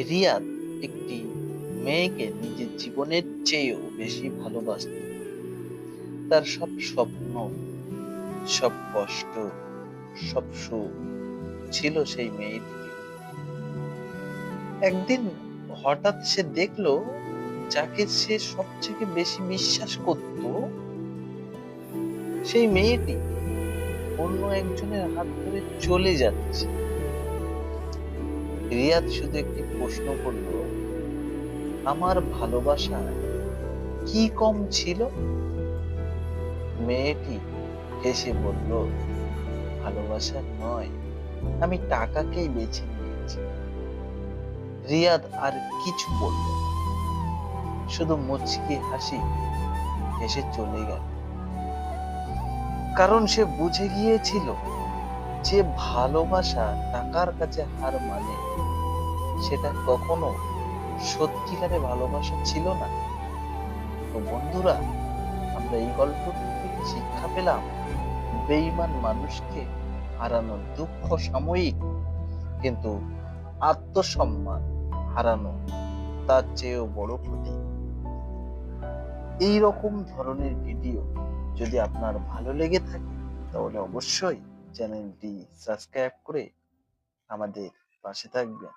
রিয়াদ একটি মেয়েকে নিজের জীবনের চেয়েও বেশি ভালোবাসত। তার সব স্বপ্ন, সব কষ্ট, সব সুখ ছিল সেই মেয়েটিতে। একদিন হঠাৎ সে দেখলো যাকে সে সবথেকে বেশি বিশ্বাস করত, সেই মেয়েটি অন্য একজনের হাত ধরে চলে যাচ্ছে। রিয়াদ শুধু একটি প্রশ্ন করলো, আমার ভালোবাসা কি কম ছিল? মেয়েটি হেসে বলল, ভালোবাসা নয়, আমি টাকাকেই বেছে নিয়েছি। রিয়াদ আর কিছু বলল না, শুধু মুচকি হাসি হেসে চলে গেল। কারণ সে বুঝে গিয়েছিল যে ভালোবাসা টাকার কাছে হার মানে সেটা কখনো সত্যিকারে ভালোবাসা ছিল না। তো বন্ধুরা, আমরা এই গল্প থেকে শিক্ষা পেলাম, বেঈমান মানুষকে হারানোর দুঃখ সাময়িক, কিন্তু আত্মসম্মান হারানো তার চেয়েও বড় ক্ষতি। এই রকম ধরনের ভিডিও যদি আপনার ভালো লেগে থাকে তাহলে অবশ্যই চ্যানেলটি সাবস্ক্রাইব করে আমাদের পাশে থাকবেন।